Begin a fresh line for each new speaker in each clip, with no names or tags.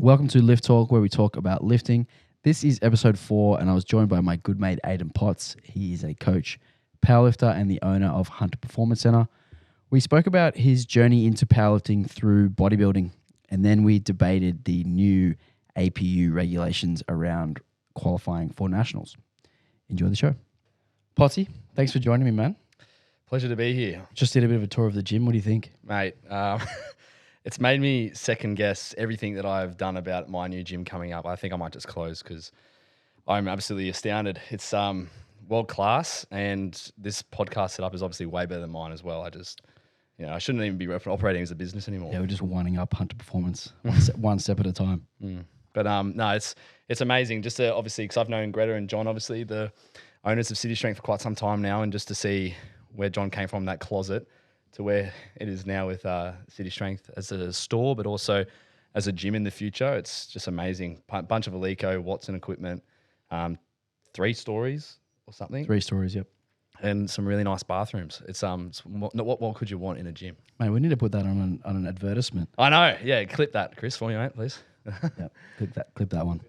Welcome to Lift Talk, where we talk about lifting. This is episode 4, and I was joined by my good mate, Aiden Potts. He is a coach, powerlifter, and the owner of Hunter Performance Center. We spoke about his journey into powerlifting through bodybuilding, and then we debated the new APU regulations around qualifying for nationals. Enjoy the show. Pottsy, thanks for joining me, man.
Pleasure to be here.
Just did a bit of a tour of the gym. What do you think?
Mate, it's made me second guess everything that I've done about my new gym coming up. I think I might just close because I'm absolutely astounded. It's world class, and this podcast setup is obviously way better than mine as well. I shouldn't even be operating as a business anymore.
Yeah, we're just winding up Hunter Performance one step at a time.
But no, it's amazing just to obviously, because I've known Greta and John, obviously the owners of City Strength, for quite some time now, and just to see where John came from, that closet, to where it is now with City Strength as a store, but also as a gym in the future. It's just amazing. Bunch of Alico, Watson equipment, 3 stories or something.
3 stories, yep.
And some really nice bathrooms. What could you want in a gym?
Mate, we need to put that on an advertisement.
I know. Yeah, clip that, Chris, for me, mate, please.
Yeah, clip that one.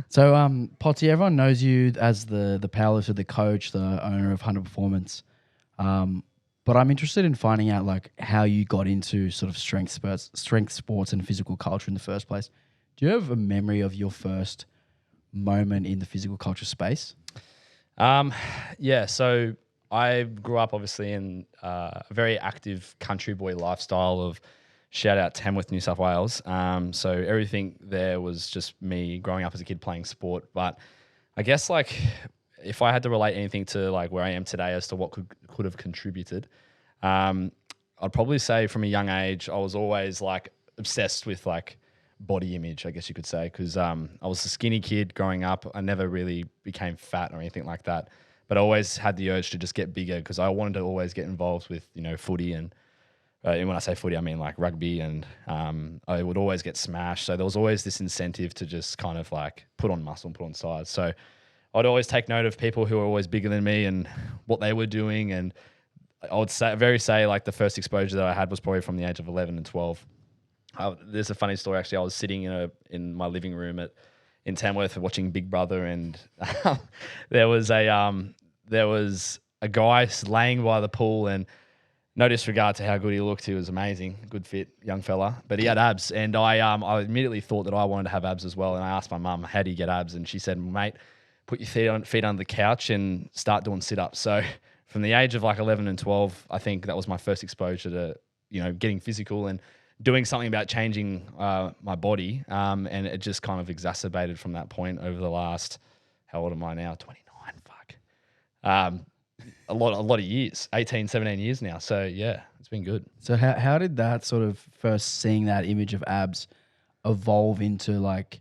So, Pottsy, everyone knows you as the powerlifter, the coach, the owner of Hunter Performance. But I'm interested in finding out like how you got into sort of strength sports and physical culture in the first place. Do you have a memory of your first moment in the physical culture space?
Yeah, so I grew up obviously in a very active country boy lifestyle of shout out Tamworth, New South Wales. So everything there was just me growing up as a kid playing sport. But I guess like if I had to relate anything to like where I am today as to what could have contributed, I'd probably say from a young age I was always like obsessed with like body image, I guess you could say, because I was a skinny kid growing up. I never really became fat or anything like that, but I always had the urge to just get bigger because I wanted to always get involved with footy and when I say footy, I mean like rugby, and I would always get smashed. So there was always this incentive to just kind of like put on muscle and put on size. So I'd always take note of people who were always bigger than me and what they were doing. And I would say like the first exposure that I had was probably from the age of 11 and 12. There's a funny story actually. I was sitting in my living room in Tamworth watching Big Brother, and there was a guy laying by the pool, and no disregard to how good he looked, he was amazing, good fit young fella, but he had abs, and I immediately thought that I wanted to have abs as well. And I asked my mum, how do you get abs? And she said, mate, put your feet under the couch and start doing sit-ups. So from the age of like 11 and 12, I think that was my first exposure to getting physical and doing something about changing my body, and it just kind of exacerbated from that point over the last, how old am I now? 29, fuck. A lot of years, 18, 17 years now. So yeah, it's been good.
So how did that sort of first seeing that image of abs evolve into like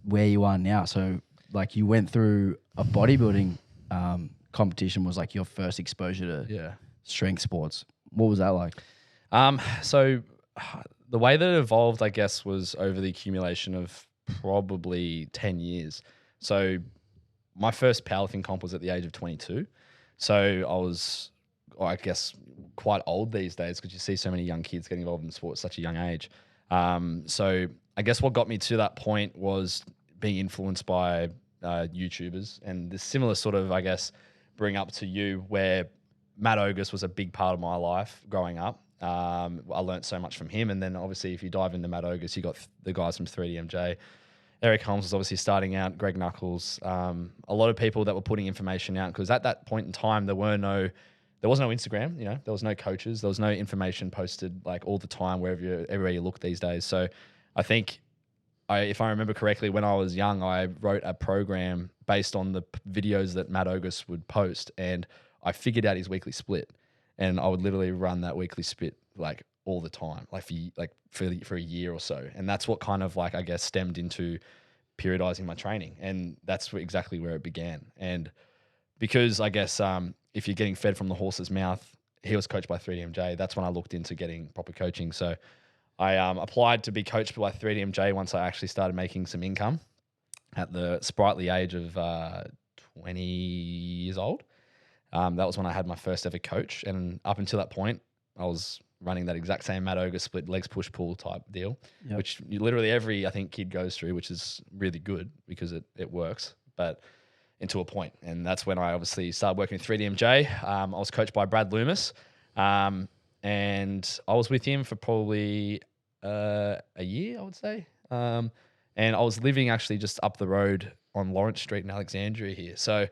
where you are now? So like you went through a bodybuilding competition was like your first exposure to strength sports. What was that like?
So the way that it evolved, I guess, was over the accumulation of probably 10 years. So my first powerlifting comp was at the age of 22. So I was, I guess, quite old these days because you see so many young kids getting involved in sport at such a young age. So I guess what got me to that point was being influenced by YouTubers, and this similar sort of, I guess, bring up to you where Matt Ogus was a big part of my life growing up. I learned so much from him. And then obviously if you dive into Matt Ogus, you got the guys from 3DMJ. Eric Holmes was obviously starting out, Greg Knuckles, a lot of people that were putting information out, because at that point in time, there was no Instagram, there was no coaches, there was no information posted like all the time everywhere you look these days. So I think if I remember correctly, when I was young, I wrote a program based on the videos that Matt Ogus would post, and I figured out his weekly split, and I would literally run that weekly split like all the time, for a year or so. And that's what kind of like, I guess, stemmed into periodizing my training. And that's exactly where it began. And because I guess if you're getting fed from the horse's mouth, he was coached by 3DMJ. That's when I looked into getting proper coaching. So I applied to be coached by 3DMJ once I actually started making some income at the sprightly age of 20 years old. That was when I had my first ever coach. And up until that point, I was running that exact same mat yoga split legs push pull type deal,
Yep.
which literally every I think kid goes through, which is really good because it works, but into a point. And that's when I obviously started working with 3DMJ. I was coached by Brad Loomis, and I was with him for probably a year, I would say. And I was living actually just up the road on Lawrence Street in Alexandria here. So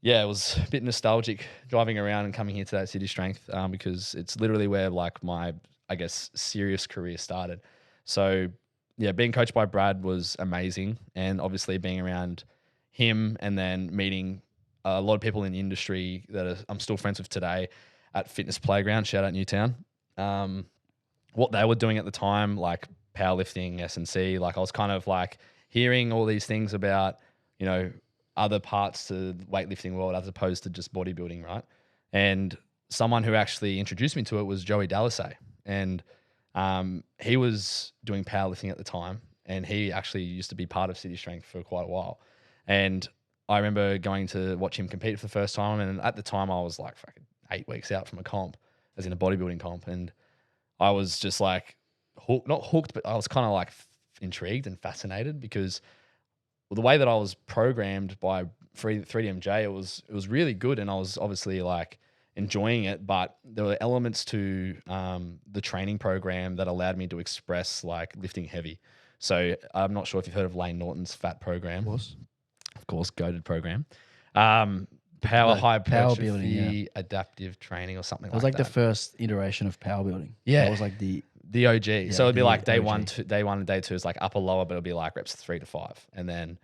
yeah, it was a bit nostalgic driving around and coming here to that City Strength, because it's literally where like my, I guess, serious career started. So yeah, being coached by Brad was amazing. And obviously being around him and then meeting a lot of people in the industry that I'm still friends with today at Fitness Playground, shout out Newtown. What they were doing at the time, like powerlifting, S&C, like I was kind of like hearing all these things about, you know, other parts to the weightlifting world as opposed to just bodybuilding, right? And someone who actually introduced me to it was Joey Dalasay. And he was doing powerlifting at the time, and he actually used to be part of City Strength for quite a while. And I remember going to watch him compete for the first time, and at the time I was like fucking 8 weeks out from a comp, as in a bodybuilding comp, and I was just like not hooked, but I was kind of like intrigued and fascinated because the way that I was programmed by 3DMJ, it was really good, and I was obviously like enjoying it. But there were elements to the training program that allowed me to express like lifting heavy. So I'm not sure if you've heard of Lane Norton's FAT program. Of course, goated program. Power hypertrophy,
building,
adaptive training, or something like that.
It was like the first iteration of power building.
Yeah.
It was like the
OG. So it'd be like day
OG.
one and day two is like upper lower, but it'll be like reps 3 to 5. And then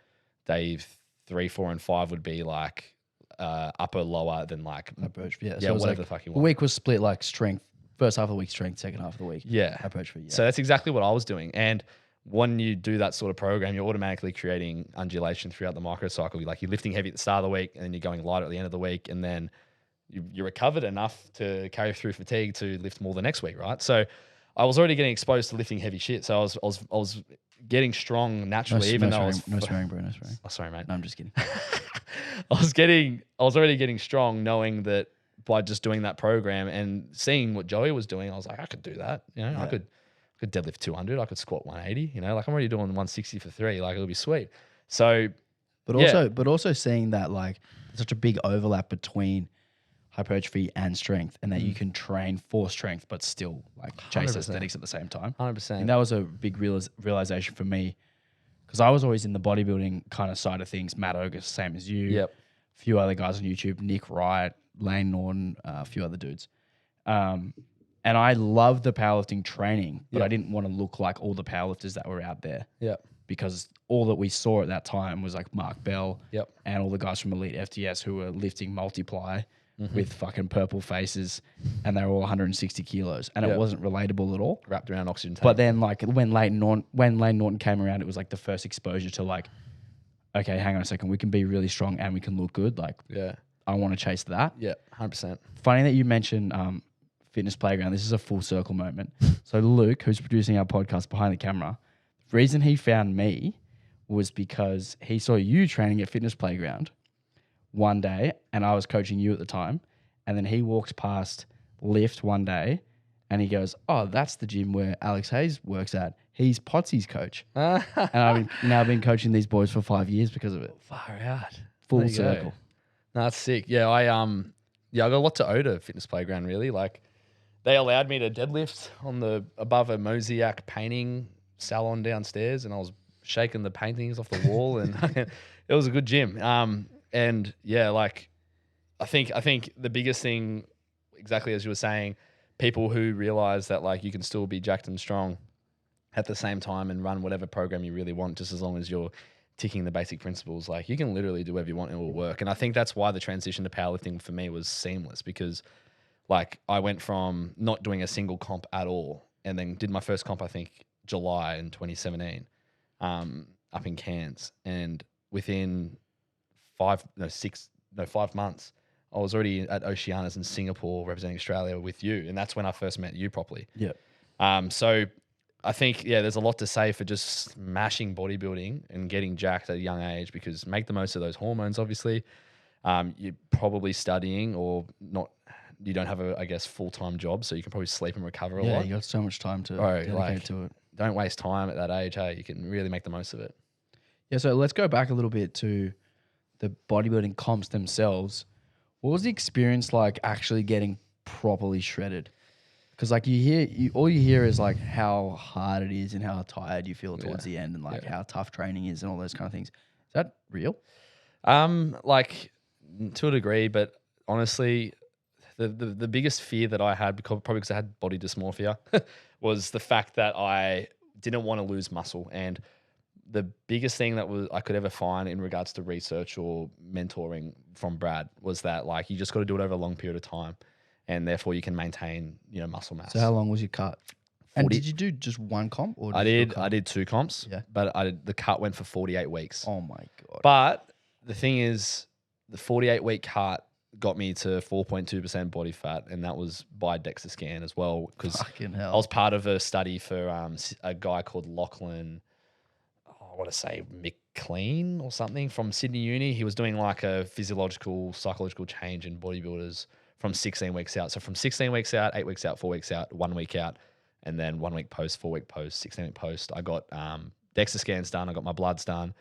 day 3, 4, and 5 would be like upper lower, then like
hypertrophy. Yeah,
so whatever
like
the fuck you
the
want.
week was split like strength. First half of the week strength, second half of the week hypertrophy. Yeah.
So that's exactly what I was doing. And when you do that sort of program, you're automatically creating undulation throughout the microcycle. You're lifting heavy at the start of the week, and then you're going light at the end of the week, and then you're recovered enough to carry through fatigue to lift more the next week, right? So I was already getting exposed to lifting heavy shit. So I was getting strong naturally,
no swearing, bro. No swearing.
Oh, sorry, mate.
No, I'm just kidding.
I was already getting strong, knowing that by just doing that program and seeing what Joey was doing, I was like, I could do that. You know, yeah. I could deadlift 200. I could squat 180. You know, like I'm already doing 160 for 3. Like it'll be sweet. So,
but also seeing that like there's such a big overlap between hypertrophy and strength, and that you can train for strength but still like chase
100%.
Aesthetics at the same time.
100%.
And that was a big realization for me, because I was always in the bodybuilding kind of side of things. Matt Ogus, same as you.
Yep.
A few other guys on YouTube, Nick Wright, Lane Norton, a few other dudes. And I loved the powerlifting training, but I didn't want to look like all the powerlifters that were out there.
Yeah.
Because all that we saw at that time was like Mark Bell
Yep.
and all the guys from Elite FTS who were lifting multiply with fucking purple faces, and they were all 160 kilos, and it wasn't relatable at all.
Wrapped around oxygen tank.
But then like when Lane Norton came around, it was like the first exposure to like, okay, hang on a second, we can be really strong and we can look good. Like, I want to chase that.
Yeah, 100%.
Funny that you mentioned Fitness Playground. This is a full circle moment. So Luke, who's producing our podcast behind the camera, the reason he found me was because he saw you training at Fitness Playground one day, and I was coaching you at the time. And then he walks past Lift one day, and he goes, "Oh, that's the gym where Alex Hayes works at. He's Potsy's coach." And I've now been coaching these boys for 5 years because of it.
Far out.
Full circle.
No, that's sick. Yeah, I got a lot to owe to Fitness Playground, really. Like, they allowed me to deadlift above a mosaic painting salon downstairs, and I was shaking the paintings off the wall, and it was a good gym. And yeah, like I think the biggest thing, exactly as you were saying, people who realize that like you can still be jacked and strong at the same time and run whatever program you really want, just as long as you're ticking the basic principles. Like you can literally do whatever you want and it will work. And I think that's why the transition to powerlifting for me was seamless, because like I went from not doing a single comp at all, and then did my first comp, I think July in 2017, up in Cairns. And within 5 months, I was already at Oceanias in Singapore representing Australia with you. And that's when I first met you properly.
Yeah.
So I think, there's a lot to say for just smashing bodybuilding and getting jacked at a young age, because make the most of those hormones, obviously. You're probably studying or you don't have a, I guess, full-time job, so you can probably sleep and recover a
Yeah,
lot.
you got so much time to
Bro,
dedicate
like,
to it.
don't waste time at that age. Hey, you can really make the most of it.
Yeah, so let's go back a little bit to the bodybuilding comps themselves. What was the experience like actually getting properly shredded? Because like all you hear is like how hard it is and how tired you feel towards the end, and like how tough training is and all those kind of things. Is that real?
Like to a degree, but honestly, the biggest fear that I had, probably because I had body dysmorphia, was the fact that I didn't want to lose muscle. And the biggest thing that I could ever find in regards to research or mentoring from Brad was that like you just got to do it over a long period of time, and therefore you can maintain muscle mass.
So how long was your cut?
40
And did you do just one comp or
I did 2 comps.
Yeah.
But the cut went for 48 weeks.
Oh my god!
But the thing is, the 48-week cut got me to 4.2% body fat, and that was by DEXA scan as well, because I was part of a study for a guy called Lachlan, I want to say McLean or something, from Sydney Uni. He was doing like a physiological, psychological change in bodybuilders from 16 weeks out. So from 16 weeks out, 8 weeks out, 4 weeks out, 1 week out, and then 1 week post, 4 week post, 16-week post. I got DEXA scans done. I got my bloods done.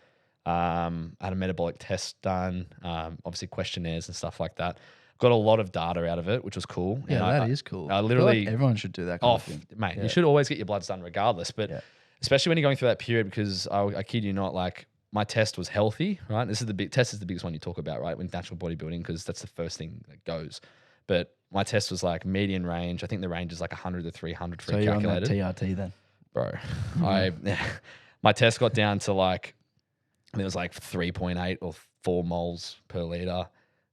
I had a metabolic test done, obviously questionnaires and stuff like that. Got a lot of data out of it, which was cool.
Yeah,
and
that is cool.
I
I feel
literally,
like everyone should do that kind of thing.
mate,
Yeah.
you should always get your bloods done regardless. But especially when you're going through that period, because I kid you not, like my test was healthy, right? This is the test is the biggest one you talk about, right? With natural bodybuilding, because that's the first thing that goes. But my test was like median range. I think the range is like 100 to 300 for
So you're on that
calculated.
TRT then?
Bro, my test got down to like, I think it was like 3.8 or 4 moles per liter.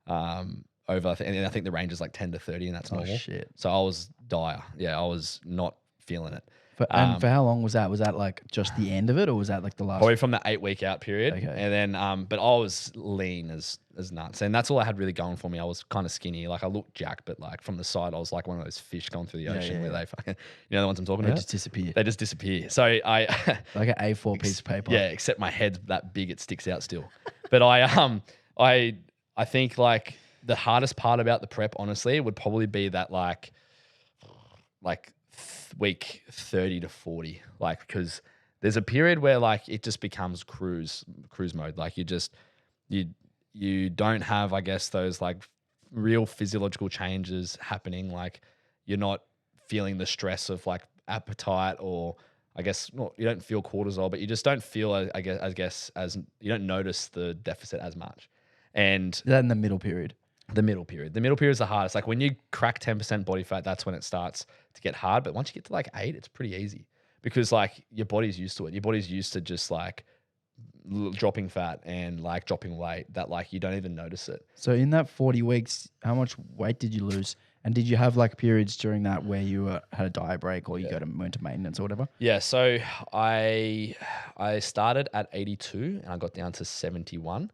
Over, and I think the range is like 10 to 30, and that's normal.
Shit.
So I was dire. Yeah, I was not feeling it.
And for how long was that? Was that like just the end of it, or was that like the last?
Probably from the 8 week out period.
Okay.
And then, but I was lean as nuts, and that's all I had really going for me. I was kind of skinny. Like I looked jacked, but like from the side, I was like one of those fish going through the ocean where they fucking, the ones I'm talking
They
about.
just disappear.
They just disappear. So I
Like an A4 piece of paper.
Yeah, except my head's that big, it sticks out still. But I think like the hardest part about the prep, honestly, would probably be that like week 30 to 40, like, because there's a period where like it just becomes cruise mode. Like you don't have, I guess, those like real physiological changes happening. Like you're not feeling the stress of like appetite, or I guess you don't feel cortisol, but you just don't feel, I guess as you don't notice the deficit as much. And
Is that in the middle period?
the middle period is the hardest. Like when you crack 10% body fat, that's when it starts to get hard. But once you get to like 8, it's pretty easy, because like your body's used to it. Your body's used to just like dropping fat and like dropping weight, that like you don't even notice it.
So in that 40 weeks, how much weight did you lose? And did you have like periods during that where you had a diet break, or you went to maintenance or whatever?
Yeah. So I started at 82 and I got down to 71.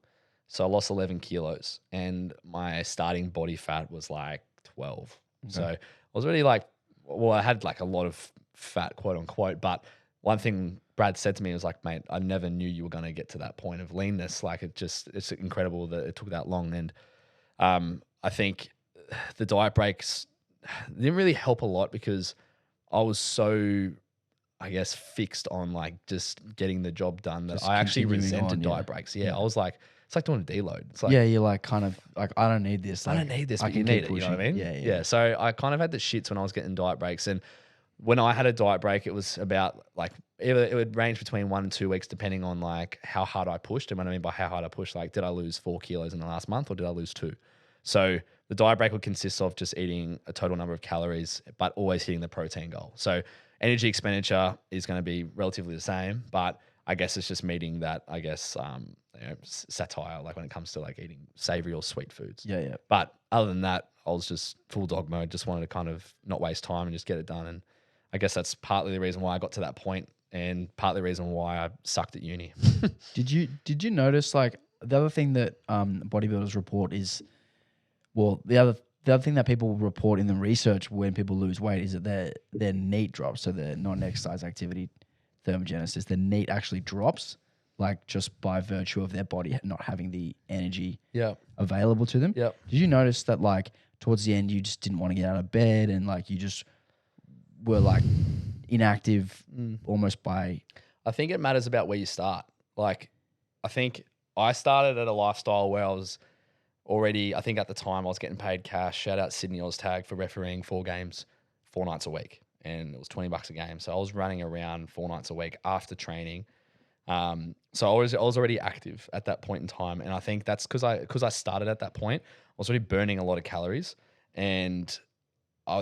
So I lost 11 kilos, and my starting body fat was like 12. Okay. So I was already like, well, I had like a lot of fat, quote unquote. But one thing Brad said to me was like, mate, I never knew you were going to get to that point of leanness. Like it's incredible that it took that long. And I think the diet breaks didn't really help a lot, because I was so, I guess, fixed on like just getting the job done that
Just
I actually
continuing
resented
on,
diet breaks. Yeah, I was like, it's like doing a deload. It's like,
you're like kind of like, I don't need this. Like,
I don't need this,
I
but you
can
need
keep
it. You know what I
pushing.
mean?
Yeah.
So I kind of had the shits when I was getting diet breaks. And when I had a diet break, it was about like, either it would range between 1 and 2 weeks, depending on like how hard I pushed. And what I mean by how hard I pushed, like, did I lose 4 kilos in the last month, or did I lose 2? So the diet break would consist of just eating a total number of calories, but always hitting the protein goal. So energy expenditure is going to be relatively the same, but I guess it's just meeting that, I guess, satire, like when it comes to like eating savory or sweet foods.
Yeah.
But other than that, I was just full dog mode. Just wanted to kind of not waste time and just get it done. And I guess that's partly the reason why I got to that point, and partly the reason why I sucked at uni.
Did you notice, like, the other thing that bodybuilders report is, well, the other thing that people report in the research when people lose weight is that their NEAT drops, so their non-exercise activity thermogenesis, the NEAT actually drops. like just by virtue of their body not having the energy
Yeah.
available to them.
Yep.
Did you notice that like towards the end you just didn't want to get out of bed and like you just were like inactive almost by...
I think it matters about where you start. Like, I think I started at a lifestyle where I was already, I think at the time I was getting paid cash. Shout out Sydney Oztag for refereeing 4 games, 4 nights a week. And it was $20 a game. So I was running around 4 nights a week after training. So I was already active at that point in time. And I think that's because I started at that point. I was already burning a lot of calories. And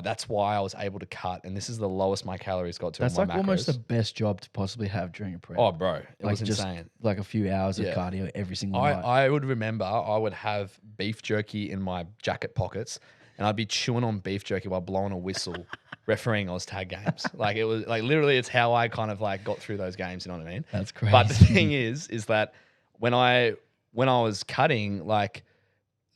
that's why I was able to cut. And this is the lowest my calories got to.
That's
on
like
my
almost the
macros.
best job to possibly have during a prep.
Oh, bro. It
like
was
just
insane.
like a few hours of
Yeah.
cardio every single night.
I would remember I would have beef jerky in my jacket pockets and I'd be chewing on beef jerky while blowing a whistle, refereeing Oztag games. Like it was like literally it's how I kind of like got through those games, you know what I mean?
That's crazy.
But the thing is that when I was cutting, like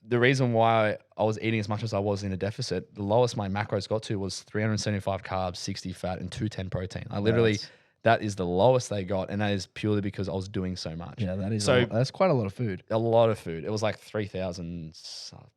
the reason why I was eating as much as I was in a deficit, the lowest my macros got to was 375 carbs, 60 fat, and 210 protein. I literally, that is the lowest they got, and that is purely because I was doing so much.
Yeah, that is
so
that's quite a lot of food.
a lot of food. It was like 3,000,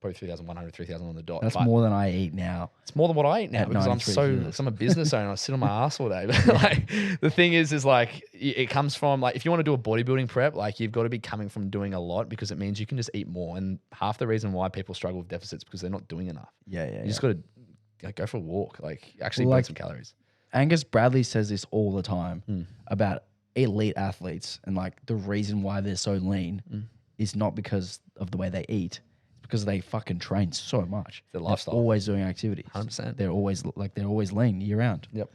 probably 3,100, 3,000 on the dot.
That's
but
more than I eat now.
it's more than what I eat now
At
because
93 kilos.
I'm a business owner. I sit on my ass all day. But like the thing is like it comes from like if you want to do a bodybuilding prep, like you've got to be coming from doing a lot because it means you can just eat more. And half the reason why people struggle with deficits because they're not doing enough.
Yeah.
You just got to go for a walk, like actually burn some calories.
Angus Bradley says this all the time
Hmm.
about elite athletes, and like the reason why they're so lean is not because of the way they eat, it's because they fucking train so much.
Their lifestyle.
They're always doing activities.
100%.
They're always lean year round.
Yep.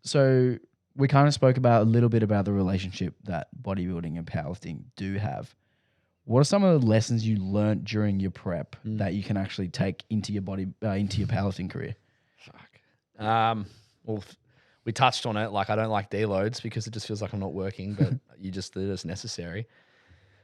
So we kind of spoke about a little bit about the relationship that bodybuilding and powerlifting do have. What are some of the lessons you learnt during your prep that you can actually take into your into your powerlifting career?
Well, we touched on it. Like, I don't like deloads because it just feels like I'm not working, but they're just necessary.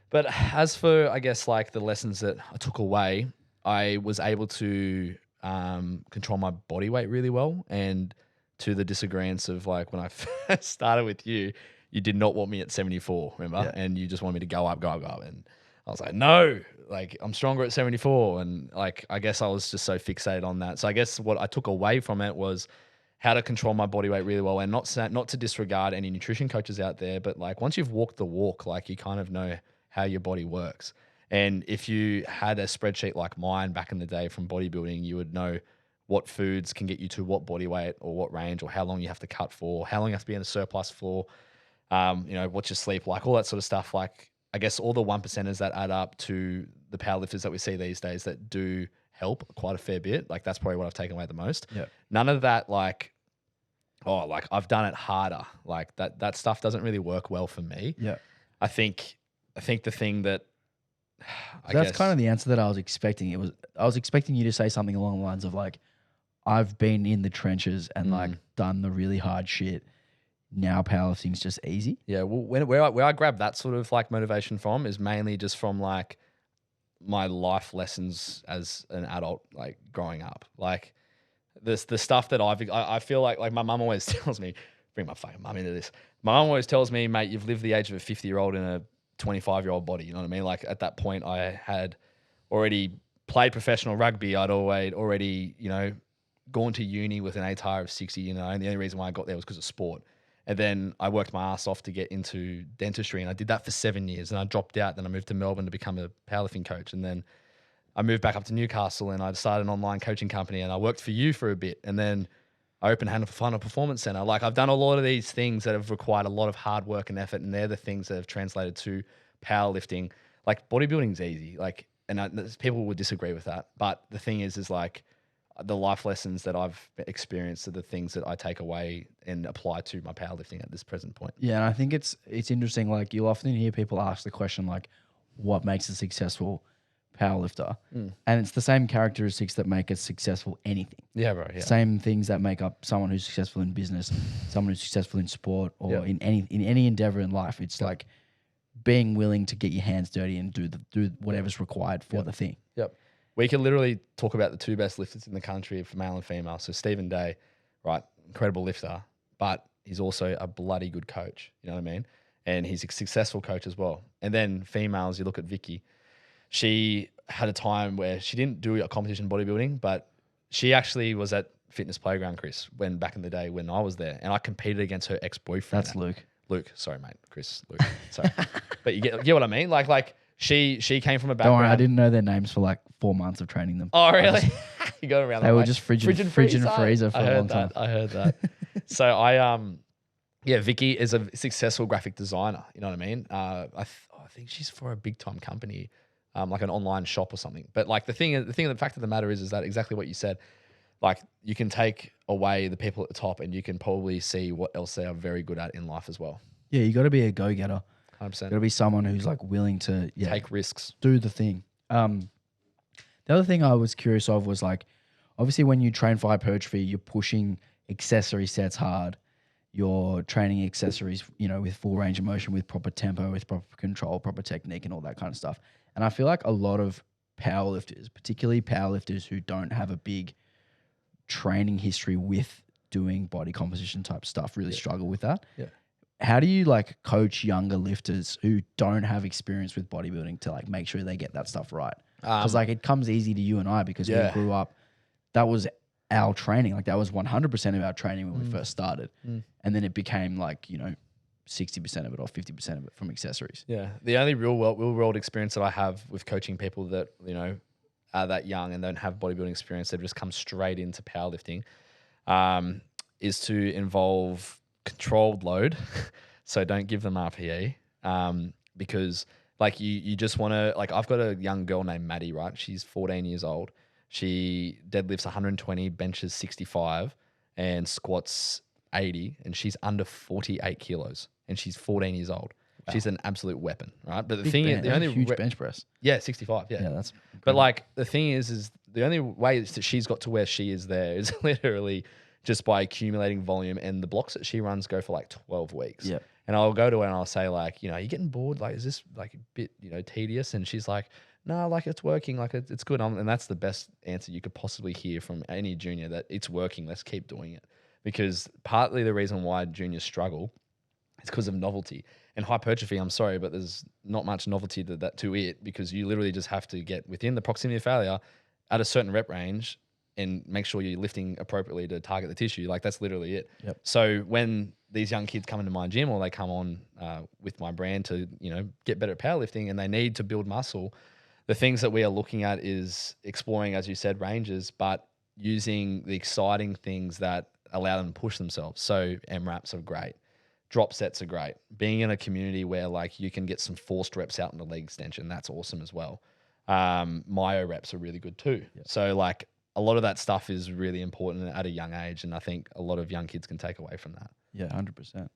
But as for, I guess, like the lessons that I took away, I was able to control my body weight really well. And to the disagreements of like when I first started with you, you did not want me at 74, remember?
Yeah.
And you just wanted me to go up. And I was like, no, like I'm stronger at 74. And like, I guess I was just so fixated on that. So I guess what I took away from it was how to control my body weight really well, and not to disregard any nutrition coaches out there, but like once you've walked the walk, like you kind of know how your body works. And if you had a spreadsheet like mine back in the day from bodybuilding, you would know what foods can get you to what body weight or what range, or how long you have to cut for, how long you have to be in a surplus for, what's your sleep like, all that sort of stuff. Like, I guess all the 1%ers that add up to the powerlifters that we see these days that do help quite a fair bit. Like, that's probably what I've taken away the most.
Yeah.
None of that, like, like I've done it harder. Like that stuff doesn't really work well for me.
Yeah.
I think the thing that
That's kind of the answer that I was expecting. I was expecting you to say something along the lines of like, I've been in the trenches and like done the really hard shit. Now powerlifting's just easy.
Yeah. Well, where I grab that sort of like motivation from is mainly just from like my life lessons as an adult, like growing up. Like the stuff that I feel like my mum always tells me, bring my fucking mum into this. My mum always tells me, mate, you've lived the age of a 50-year-old in a 25-year-old body. You know what I mean? Like at that point, I had already played professional rugby. I'd already, gone to uni with an ATAR of 60, and the only reason why I got there was because of sport. And then I worked my ass off to get into dentistry, and I did that for 7 years, and I dropped out. Then I moved to Melbourne to become a powerlifting coach. And then I moved back up to Newcastle, and I started an online coaching company, and I worked for you for a bit. And then I opened Final Performance Center. Like I've done a lot of these things that have required a lot of hard work and effort, and they're the things that have translated to powerlifting. Like bodybuilding's easy. Like, and people would disagree with that, but the thing is like the life lessons that I've experienced are the things that I take away and apply to my powerlifting at this present point.
Yeah, and I think it's interesting. Like you'll often hear people ask the question like, what makes a successful powerlifter? And it's the same characteristics that make a successful anything.
Yeah, bro. Yeah.
Same things that make up someone who's successful in business, someone who's successful in sport, or in any endeavor in life. It's like being willing to get your hands dirty and do whatever's required for the thing.
Yep. We can literally talk about the two best lifters in the country for male and female. So Stephen Day, right, incredible lifter, but he's also a bloody good coach. You know what I mean? and he's a successful coach as well. And then females, you look at Vicky. She had a time where she didn't do a competition bodybuilding, but she actually was at Fitness Playground, Chris, when back in the day when I was there, and I competed against her ex-boyfriend.
That's Luke.
Luke, sorry, mate, Chris, Luke, sorry, but you get what I mean. Like she came from a
Don't
background.
worry, I didn't know their names for like 4 months of training them.
Oh, really? You got around.
They
that
were
way.
just fridge and freezer for a long time.
I heard that. So yeah, Vicky is a successful graphic designer. You know what I mean? I think she's for a big time company, like an online shop or something. But like the fact of the matter is that exactly what you said. Like you can take away the people at the top, and you can probably see what else they are very good at in life as well.
Yeah, you got to be a go-getter.
100%.
Got to be someone who's like willing to
Take risks.
do the thing. The other thing I was curious of was like, obviously when you train for hypertrophy, you're pushing accessory sets hard. You're training accessories, with full range of motion, with proper tempo, with proper control, proper technique, and all that kind of stuff. And I feel like a lot of powerlifters, particularly powerlifters who don't have a big training history with doing body composition type stuff, really struggle with that.
Yeah.
How do you like coach younger lifters who don't have experience with bodybuilding to like make sure they get that stuff right? Because like it comes easy to you and I because we grew up. That was our training. Like that was 100% of our training when we first started. And then it became like, 60% of it or 50% of it from accessories.
Yeah. The only real world experience that I have with coaching people that, are that young and don't have bodybuilding experience, they've just come straight into powerlifting, is to involve controlled load. So don't give them RPE, because like you just want to, like I've got a young girl named Maddie, right? She's 14 years old. She deadlifts 120, benches 65 and squats 80, and she's under 48 kilos and she's 14 years old. Wow. She's an absolute weapon, right? But the thing is, the only
huge bench press.
Yeah, 65. Yeah,
that's. Incredible.
But like the thing is the only way that she's got to where she is there is literally just by accumulating volume, and the blocks that she runs go for like 12 weeks.
Yeah.
And I'll go to her and I'll say like, are you getting bored? Like, is this like a bit, tedious? And she's like, no, like it's working, like it's good. And that's the best answer you could possibly hear from any junior, that it's working. Let's keep doing it. Because partly the reason why juniors struggle is because of novelty. And hypertrophy, I'm sorry, but there's not much novelty to it, because you literally just have to get within the proximity of failure at a certain rep range and make sure you're lifting appropriately to target the tissue. Like that's literally it.
Yep.
So when these young kids come into my gym, or they come on with my brand to, get better at powerlifting, and they need to build muscle, the things that we are looking at is exploring, as you said, ranges, but using the exciting things that allow them to push themselves. So MRAPs are great. Drop sets are great. Being in a community where like you can get some forced reps out in the leg extension, that's awesome as well. Myo reps are really good too. Yep. So like a lot of that stuff is really important at a young age, and I think a lot of young kids can take away from that.
Yeah, 100%.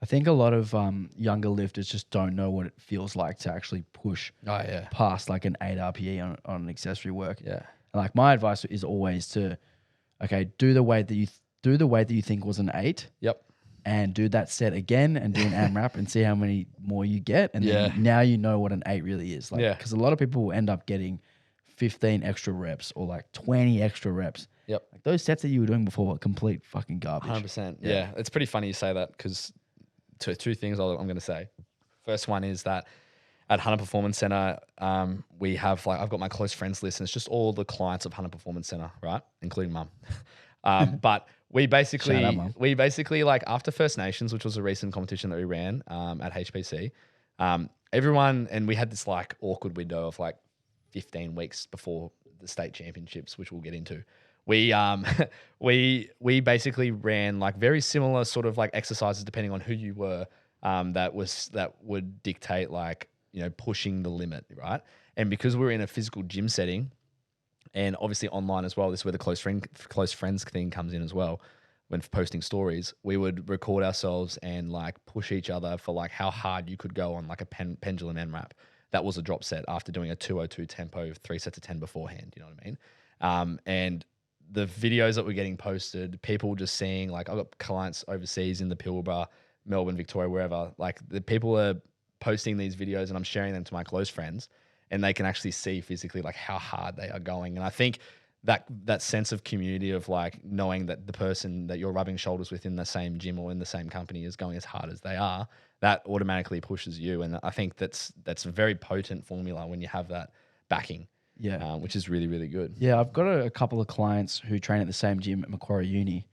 I think a lot of younger lifters just don't know what it feels like to actually push past like an 8 RPE on accessory work.
Yeah.
And like my advice is always to, do the weight that you think was an 8.
Yep.
And do that set again and do an AMRAP and see how many more you get. And then now you know what an 8 really is. Like, because a lot of people will end up getting 15 extra reps or like 20 extra reps.
Yep.
Like those sets that you were doing before were complete fucking garbage.
100%. Yeah. It's pretty funny you say that, because two things I'm going to say. First one is that at Hunter Performance Center, we have like, I've got my close friends list, and it's just all the clients of Hunter Performance Center, right? Including mum. But we basically like after First Nations, which was a recent competition that we ran at HPC, everyone, and we had this like awkward window of like 15 weeks before the state championships, which we'll get into. We basically ran like very similar sort of like exercises depending on who you were, that would dictate like, pushing the limit, right? And because we're in a physical gym setting, and obviously online as well, this is where the close friends thing comes in as well. When posting stories, we would record ourselves and like push each other for like how hard you could go on like a pendulum MRAP. That was a drop set after doing a 202 tempo, 3 sets of 10 beforehand. You know what I mean? And the videos that were getting posted, people just seeing, like I've got clients overseas in the Pilbara, Melbourne, Victoria, wherever, like the people are posting these videos and I'm sharing them to my close friends, and they can actually see physically like how hard they are going. And I think that sense of community of like knowing that the person that you're rubbing shoulders with in the same gym or in the same company is going as hard as they are, that automatically pushes you. And I think that's a very potent formula when you have that backing,
Yeah.
which is really, really good.
Yeah, I've got a couple of clients who train at the same gym at Macquarie Uni,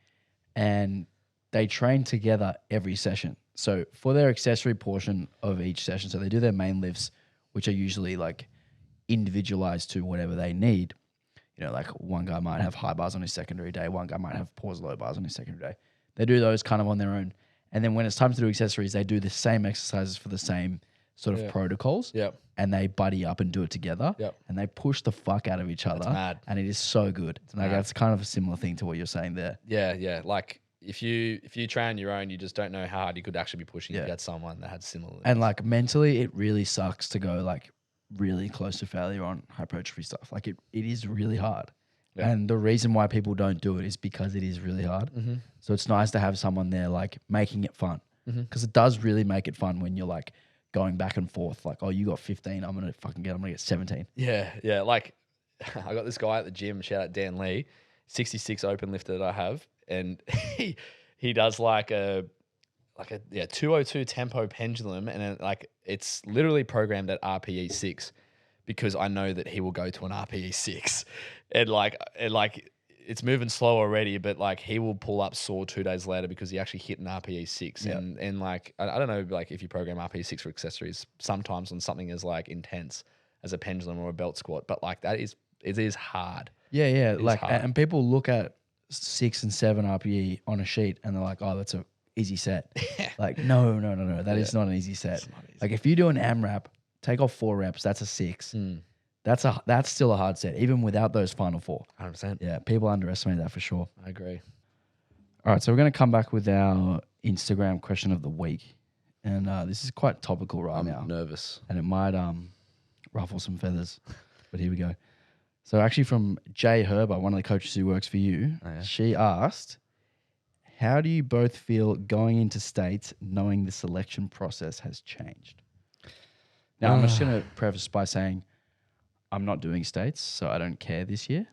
and they train together every session. So for their accessory portion of each session, so they do their main lifts, which are usually like individualized to whatever they need. You know, like one guy might have high bars on his secondary day, one guy might have pause low bars on his secondary day. They do those kind of on their own. And then when it's time to do accessories, they do the same exercises for the same sort of protocols.
Yep.
And they buddy up and do it together.
Yep.
And they push the fuck out of each other.
That's mad.
And it is so good. Like that's kind of a similar thing to what you're saying there.
Yeah, yeah. Like if you train on your own, you just don't know how hard you could actually be pushing if you had someone that had similar.
And like mentally, it really sucks to go like really close to failure on hypertrophy stuff. Like it is really hard. Yeah. And the reason why people don't do it is because it is really hard. Mm-hmm. So it's nice to have someone there like making it fun, because it does really make it fun when you're like going back and forth. Like, oh, you got 15, I'm gonna get 17.
Yeah, yeah. Like I got this guy at the gym. Shout out Dan Lee, 66 open lifter that I have, and he does like a 202 tempo pendulum, and it's literally programmed at RPE 6. Because I know that he will go to an RPE 6, and it's moving slow already, but like he will pull up sore 2 days later because he actually hit an RPE 6. Yep. And like I don't know, like if you program RPE 6 for accessories, sometimes on something as like intense as a pendulum or a belt squat, but like it is hard.
Yeah, yeah. Like and people look at 6 and 7 RPE on a sheet and they're like, oh, that's a easy set. Like no, that is not an easy set. Easy. Like if you do an AMRAP, take off 4 reps, that's a 6. That's still a hard set, even without those final 4.
100%.
Yeah, people underestimate that for sure.
I agree.
All right, so we're going to come back with our Instagram question of the week. And this is quite topical right now.
I'm nervous.
And it might ruffle some feathers. But here we go. So actually from Jay Herber, one of the coaches who works for you, she asked, how do you both feel going into states knowing the selection process has changed? Now, I'm just going to preface by saying I'm not doing states, so I don't care this year.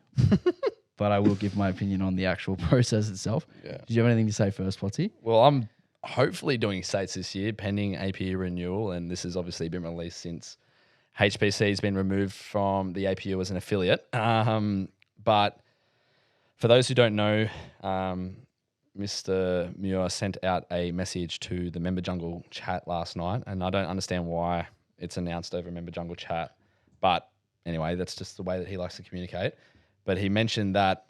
But I will give my opinion on the actual process itself. Yeah. Did you have anything to say first, Potsy?
Well, I'm hopefully doing states this year, pending APU renewal, and this has obviously been released since HPC has been removed from the APU as an affiliate. But for those who don't know, Mr. Muir sent out a message to the Member Jungle chat last night, and I don't understand why it's announced over Member Jungle chat. But anyway, that's just the way that he likes to communicate. But he mentioned that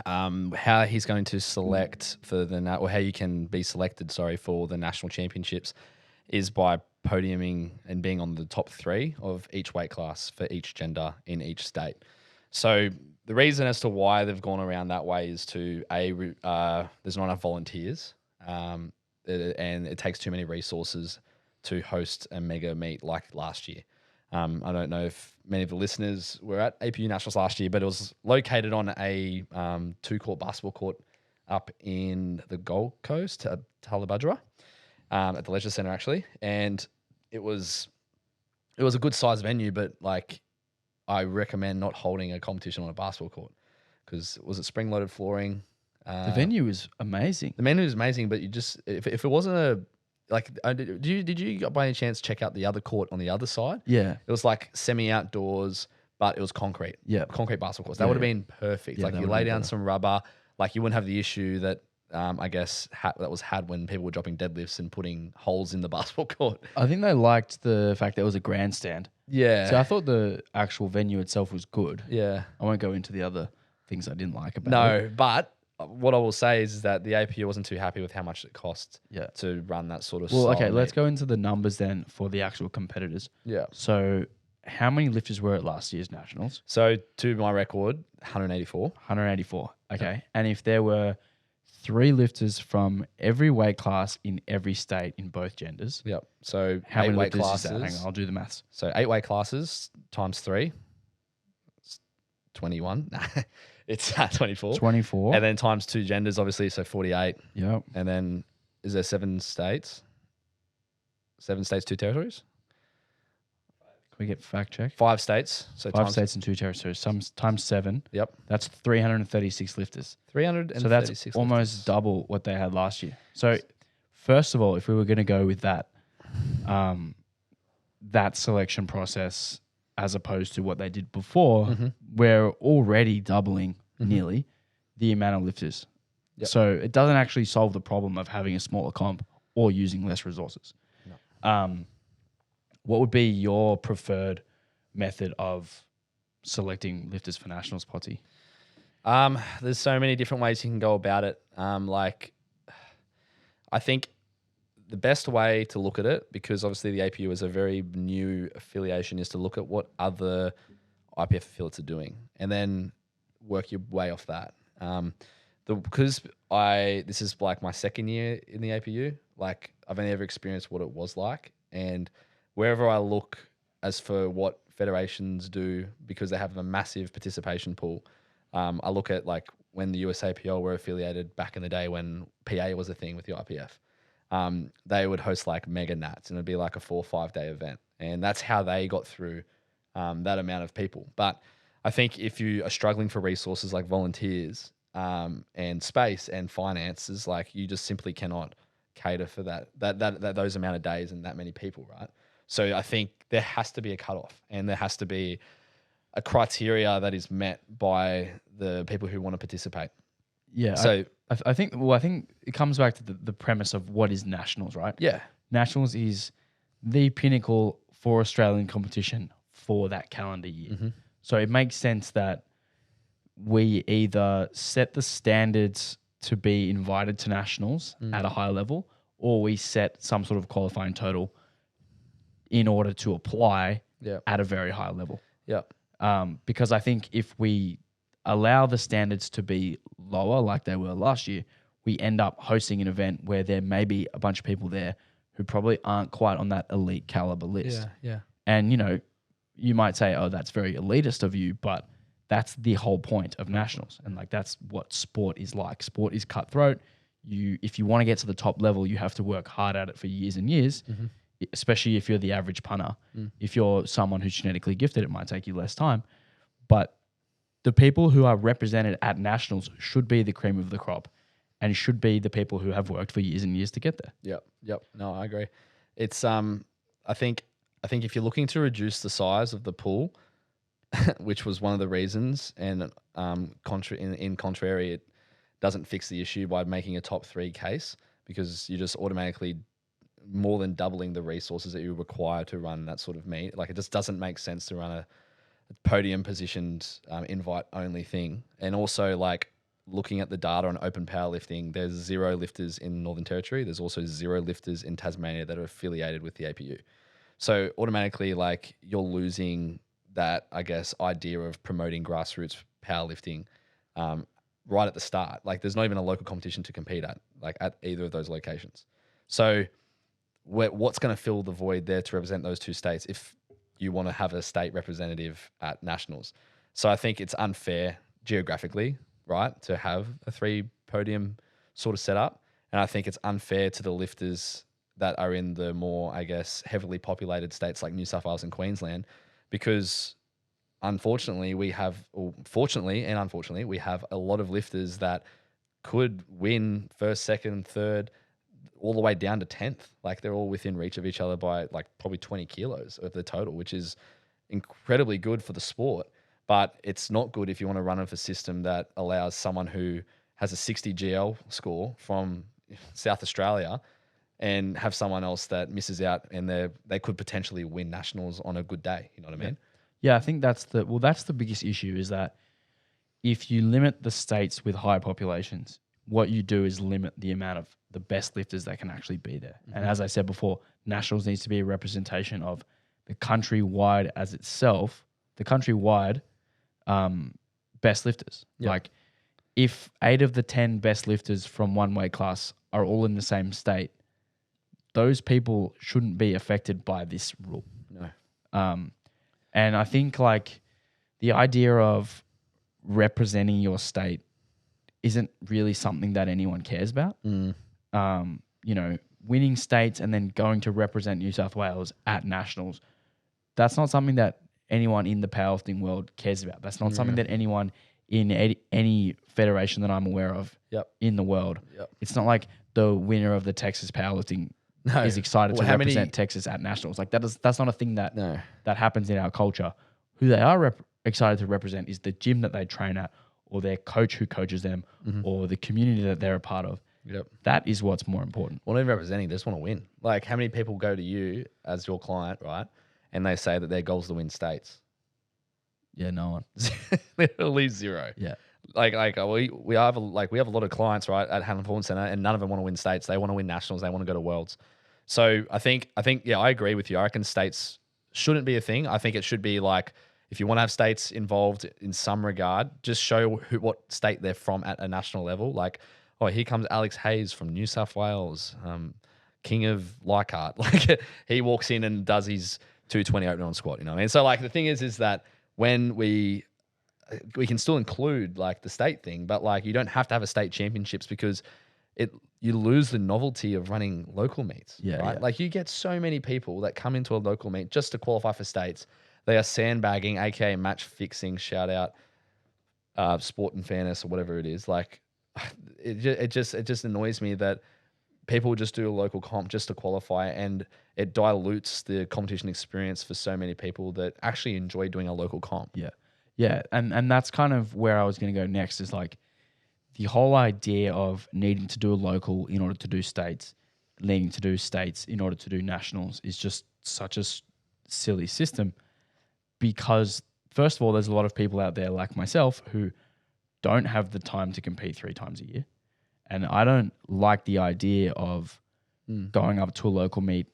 how he's going to select for or how you can be selected, for the national championships is by podiuming and being on the top 3 of each weight class for each gender in each state. So the reason as to why they've gone around that way is to there's not enough volunteers, and it takes too many resources to host a mega meet like last year. I don't know if many of the listeners were at APU Nationals last year, but it was located on a 2-court basketball court up in the Gold Coast at Tullabudgera, at the Leisure Centre actually, and it was a good size venue, but like I recommend not holding a competition on a basketball court because was it spring-loaded flooring?
The venue is amazing.
The venue is amazing, but you just if it wasn't did you by any chance check out the other court on the other side?
Yeah,
it was like semi-outdoors, but it was concrete. Yeah, concrete basketball courts. That would have been perfect. Yeah, like you lay down some rubber, like you wouldn't have the issue that I guess that was had when people were dropping deadlifts and putting holes in the basketball court.
I think they liked the fact that it was a grandstand.
Yeah.
So I thought the actual venue itself was good.
Yeah.
I won't go into the other things I didn't like about it.
No, but what I will say is that the APU wasn't too happy with how much it cost to run that sort of
Well, okay, let's go into the numbers then for the actual competitors.
Yeah.
So how many lifters were at last year's Nationals?
So to my record, 184.
184. Okay. Yeah. And if there were 3 lifters from every weight class in every state in both genders.
Yep. So
how many weight classes? Is that? Hang on, I'll do the maths.
So 8 weight classes times 3. It's 21. It's 24.
24.
And then times 2 genders, obviously, so 48.
Yep.
And then is there 7 states? 7 states, 2 territories?
Can we get fact check?
5 states. So
5 states and 2 territories. Times 7.
Yep.
That's 336 lifters.
336
So that's
lifters.
almost double what they had last year. So first of all, if we were going to go with that, that selection process as opposed to what they did before, we're already doubling nearly the amount of lifters.
Yep.
So it doesn't actually solve the problem of having a smaller comp or using less resources. No. What would be your preferred method of selecting lifters for nationals, Potty?
There's so many different ways you can go about it. I think the best way to look at it, because obviously the APU is a very new affiliation, is to look at what other IPF affiliates are doing and then work your way off that. Because this is like my second year in the APU, like I've only ever experienced what it was like. And wherever I look as for what federations do, because they have a massive participation pool, I look at like when the USAPL were affiliated back in the day when PA was a thing with the IPF. They would host like mega nats and it'd be like a 4 or 5 day event. And that's how they got through that amount of people. But I think if you are struggling for resources like volunteers and space and finances, like you just simply cannot cater for those amount of days and that many people, right? So I think there has to be a cutoff and there has to be a criteria that is met by the people who want to participate.
Yeah.
So
I think it comes back to the premise of what is nationals, right?
yeah,
Nationals is the pinnacle for Australian competition for that calendar year. So it makes sense that we either set the standards to be invited to nationals at a high level, or we set some sort of qualifying total in order to apply at a very high level.
Yeah.
Because I think if we allow the standards to be lower like they were last year, we end up hosting an event where there may be a bunch of people there who probably aren't quite on that elite caliber list.
Yeah.
And, you might say, oh, that's very elitist of you, but that's the whole point of nationals. And like, that's what sport is like. Sport is cutthroat. If you want to get to the top level, you have to work hard at it for years and years, especially if you're the average punter. If you're someone who's genetically gifted, it might take you less time. But the people who are represented at nationals should be the cream of the crop and should be the people who have worked for years and years to get there.
Yep. No, I agree. It's I think if you're looking to reduce the size of the pool, which was one of the reasons, and contrary, it doesn't fix the issue by making a top 3 case, because you just automatically more than doubling the resources that you require to run that sort of meet. Like it just doesn't make sense to run a podium positioned invite only thing. And also like looking at the data on open powerlifting, there's 0 lifters in Northern Territory. There's also 0 lifters in Tasmania that are affiliated with the APU. So automatically like you're losing that, I guess, idea of promoting grassroots powerlifting right at the start. Like there's not even a local competition to compete at, like at either of those locations. So what's going to fill the void there to represent those 2 states if you want to have a state representative at nationals? So I think it's unfair geographically, right, to have a 3 podium sort of setup. And I think it's unfair to the lifters that are in the more, I guess, heavily populated states like New South Wales and Queensland, because fortunately, we have a lot of lifters that could win first, second, third, all the way down to 10th. Like they're all within reach of each other by like probably 20 kilos of the total, which is incredibly good for the sport. But it's not good if you want to run a system that allows someone who has a 60 GL score from South Australia and have someone else that misses out and they could potentially win nationals on a good day. You know what I mean?
Yeah, I think that's the biggest issue, is that if you limit the states with high populations, what you do is limit the amount of the best lifters that can actually be there. And as I said before, nationals needs to be a representation of the countrywide as itself, the countrywide best lifters.
Yep.
Like if 8 of the 10 best lifters from one weight class are all in the same state, those people shouldn't be affected by this rule.
No.
And I think like the idea of representing your state isn't really something that anyone cares about. Winning states and then going to represent New South Wales at nationals that's not something that anyone in the powerlifting world cares about. That's not something that anyone in any federation that I'm aware of
Yep.
in the world.
Yep.
It's not like the winner of the Texas powerlifting
No.
is excited
Well,
to represent Texas at nationals. Like that's not a thing that happens in our culture. Who they are excited to represent is the gym that they train at, or their coach who coaches them, or the community that they're a part of.
Yep.
That is what's more important.
Well, not even representing, they just want to win. Like, how many people go to you as your client, right? And they say that their goal is to win states.
Yeah, no one.
Literally zero.
Yeah.
Like we have a lot of clients, right, at Hanlon Performance Center, and none of them want to win states. They want to win nationals. They want to go to worlds. So I think yeah, I agree with you. I reckon states shouldn't be a thing. I think it should be like, if you want to have states involved in some regard, just show what state they're from at a national level. Like, oh, here comes Alex Hayes from New South Wales, king of Leichhardt. Like, he walks in and does his 220 open on squat. You know what I mean? So like, the thing is that when we can still include like the state thing, but like, you don't have to have a state championships, because you lose the novelty of running local meets.
Yeah,
right.
yeah.
Like, you get so many people that come into a local meet just to qualify for states. They are sandbagging, aka match fixing. Shout out, Sport and Fairness, or whatever it is. Like, it just annoys me that people just do a local comp just to qualify, and it dilutes the competition experience for so many people that actually enjoy doing a local comp.
Yeah. Yeah. And that's kind of where I was going to go next, is like the whole idea of needing to do a local in order to do states, needing to do states in order to do nationals, is just such a silly system, because first of all, there's a lot of people out there like myself who don't have the time to compete 3 times a year. And I don't like the idea of going up to a local meet,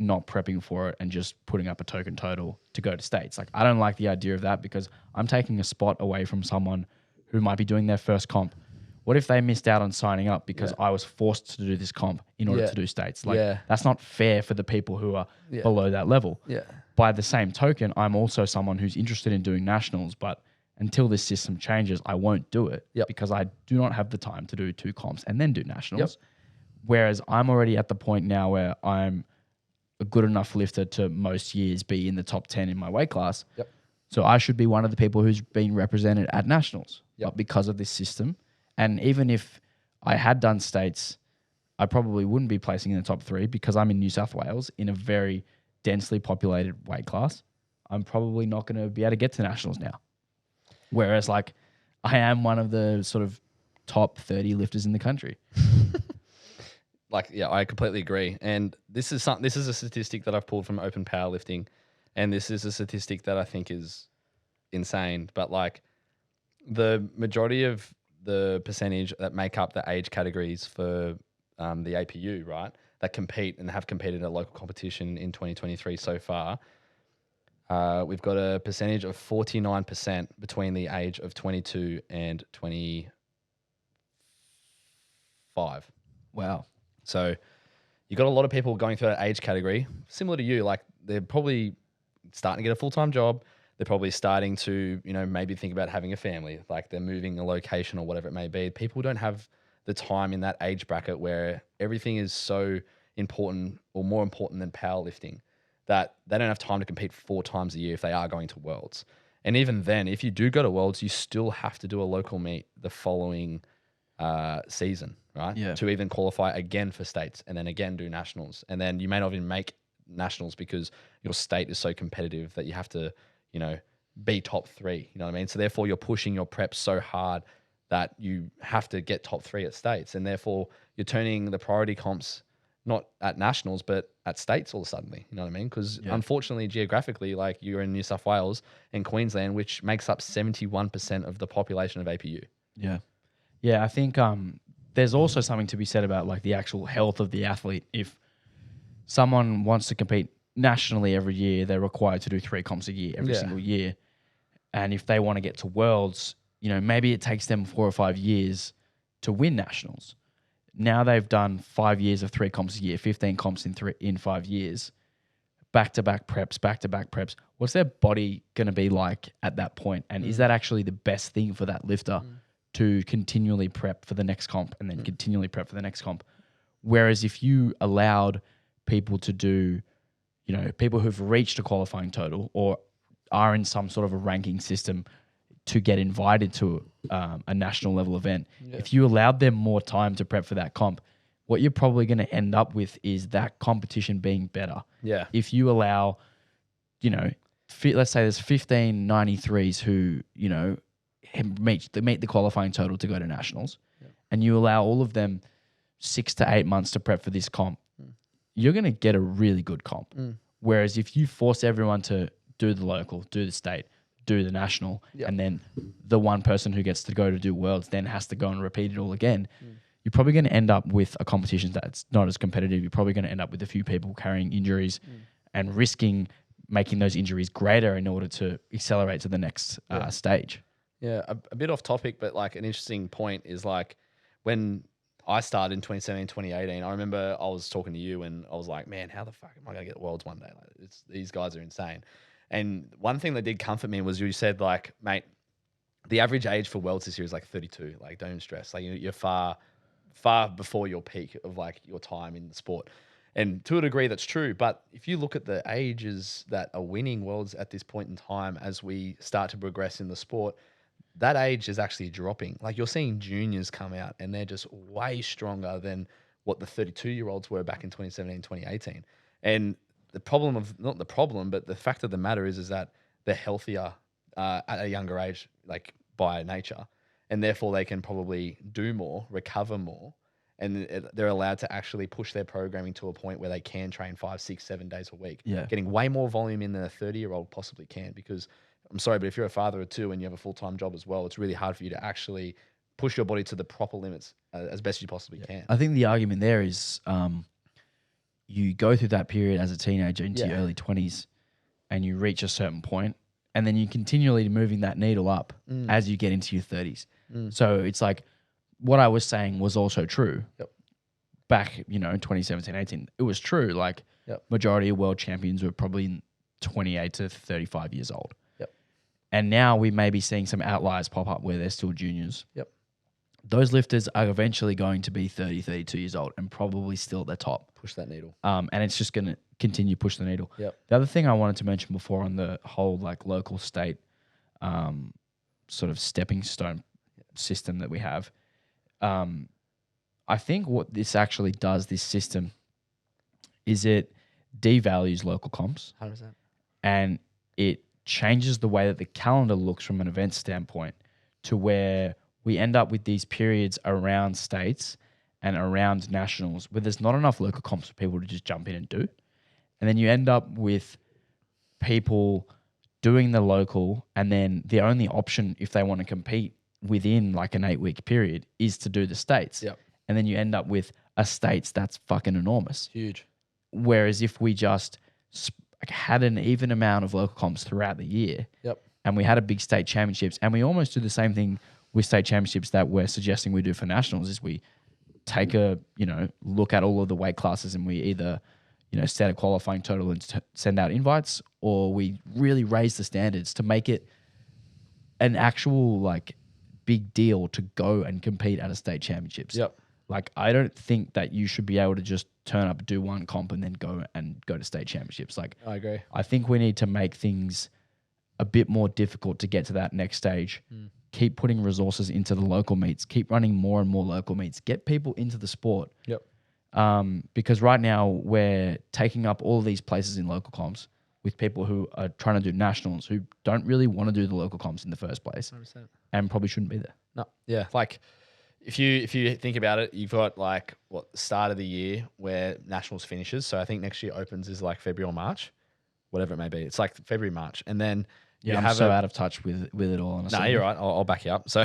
not prepping for it, and just putting up a token total to go to states. Like, I don't like the idea of that, because I'm taking a spot away from someone who might be doing their first comp. What if they missed out on signing up because I was forced to do this comp in order to do states? Like, that's not fair for the people who are below that level.
Yeah.
By the same token, I'm also someone who's interested in doing nationals, but until this system changes, I won't do it because I do not have the time to do 2 comps and then do nationals. Whereas I'm already at the point now where I'm a good enough lifter to most years be in the top 10 in my weight class. So I should be one of the people who's been represented at nationals. But because of this system, and even if I had done states, I probably wouldn't be placing in the top 3, because I'm in New South Wales in a very densely populated weight class. I'm probably not going to be able to get to nationals now. Whereas like, I am one of the sort of top 30 lifters in the country.
Like, yeah, I completely agree. And this is a statistic that I've pulled from Open Powerlifting, and this is a statistic that I think is insane. But like, the majority of the percentage that make up the age categories for the APU, right, that compete and have competed at local competition in 2023 so far, we've got a percentage of 49% between the age of 22 and 25.
Wow.
So you got a lot of people going through that age category, similar to you. Like, they're probably starting to get a full-time job. They're probably starting to, maybe think about having a family. Like, they're moving a location or whatever it may be. People don't have the time in that age bracket where everything is so important, or more important than powerlifting, that they don't have time to compete 4 times a year if they are going to Worlds. And even then, if you do go to Worlds, you still have to do a local meet the following season, right?
Yeah.
To even qualify again for states, and then again do nationals. And then you may not even make nationals because your state is so competitive that you have to, be top 3. You know what I mean? So therefore, you're pushing your prep so hard that you have to get top 3 at states. And therefore, you're turning the priority comps not at nationals, but at states all of a sudden. You know what I mean? Because unfortunately, geographically, like, you're in New South Wales and Queensland, which makes up 71% of the population of APU.
Yeah. Yeah, I think there's also something to be said about like the actual health of the athlete. If someone wants to compete nationally every year, they're required to do 3 comps a year every single year. And if they want to get to Worlds, maybe it takes them 4 or 5 years to win nationals. Now they've done 5 years of 3 comps a year, 15 comps in 5 years, back-to-back preps. What's their body going to be like at that point? And is that actually the best thing for that lifter to continually prep for the next comp and then continually prep for the next comp? Whereas if you allowed people to do, people who've reached a qualifying total or are in some sort of a ranking system to get invited to a national level event.
Yeah.
If you allowed them more time to prep for that comp, what you're probably going to end up with is that competition being better.
Yeah.
If you allow, let's say there's 15 93s who, meet the qualifying total to go to nationals, and you allow all of them 6 to 8 months to prep for this comp, you're going to get a really good comp. Whereas if you force everyone to do the local, do the state, do the national, and then the one person who gets to go to do worlds then has to go and repeat it all again, you're probably going to end up with a competition that's not as competitive. You're probably going to end up with a few people carrying injuries and risking making those injuries greater in order to accelerate to the next stage.
Yeah, a bit off topic, but like an interesting point is like when I started in 2017, 2018, I remember I was talking to you and I was like, man, how the fuck am I going to get Worlds one day? Like, these guys are insane. And one thing that did comfort me was you said like, mate, the average age for Worlds this year is like 32. Like, don't stress. Like, you're far before your peak of like your time in the sport. And to a degree, that's true. But if you look at the ages that are winning Worlds at this point in time, as we start to progress in the sport, that age is actually dropping. Like, you're seeing juniors come out and they're just way stronger than what the 32-year-olds were back in 2017, 2018. And the problem not the problem, but the fact of the matter is that they're healthier at a younger age, like by nature. And therefore they can probably do more, recover more. And they're allowed to actually push their programming to a point where they can train 5, 6, 7 days a week.
Yeah.
Getting way more volume in than a 30-year-old possibly can, because I'm sorry, but if you're a father of 2 and you have a full-time job as well, it's really hard for you to actually push your body to the proper limits as best you possibly can.
I think the argument there is you go through that period as a teenager into your early 20s and you reach a certain point, and then you continually moving that needle up as you get into your 30s. So it's like what I was saying was also true. Back, in 2017, 18, it was true. Like majority of world champions were probably 28 to 35 years old. And now we may be seeing some outliers pop up where they're still juniors. Those lifters are eventually going to be 30, 32 years old and probably still at the top.
Push that needle.
And it's just going to continue push the needle. The other thing I wanted to mention before on the whole like local state sort of stepping stone system that we have, I think what this actually does, this system, is it devalues local comps.
100%.
And it changes the way that the calendar looks from an event standpoint to where we end up with these periods around states and around nationals where there's not enough local comps for people to just jump in and do. And then you end up with people doing the local, and then the only option if they want to compete within like an 8-week period is to do the states. And then you end up with a states that's fucking enormous.
Huge.
Whereas if we just had an even amount of local comps throughout the year, and we had a big state championships, and we almost do the same thing with state championships that we're suggesting we do for nationals, is we take a look at all of the weight classes and we either set a qualifying total and send out invites, or we really raise the standards to make it an actual like big deal to go and compete at a state championships. Like, I don't think that you should be able to just turn up, do one comp, and then go to state championships. Like,
I agree.
I think we need to make things a bit more difficult to get to that next stage. Keep putting resources into the local meets. Keep running more and more local meets. Get people into the sport. Because right now we're taking up all of these places in local comps with people who are trying to do nationals who don't really want to do the local comps in the first place
100%.
and probably shouldn't be there.
No. Yeah. Like, if you think about it, you've got like the start of the year where nationals finishes. So I think next year opens is like February or March, whatever it may be. It's like February, March, and then
I'm so out of touch with it all. Honestly.
No, you're right. I'll back you up. So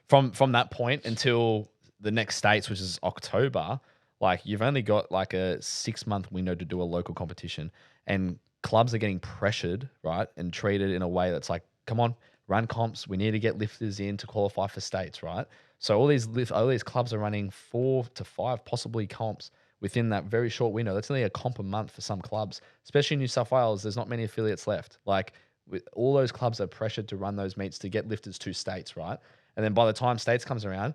from that point until the next states, which is October, like you've only got like a 6-month window to do a local competition, and clubs are getting pressured, right, and treated in a way that's like, come on, run comps. We need to get lifters in to qualify for states, right? So all these clubs are running 4 to 5 possibly comps within that very short window. That's only a comp a month for some clubs, especially in New South Wales. There's not many affiliates left. Like, with all those clubs are pressured to run those meets to get lifters to states, right? And then by the time states comes around,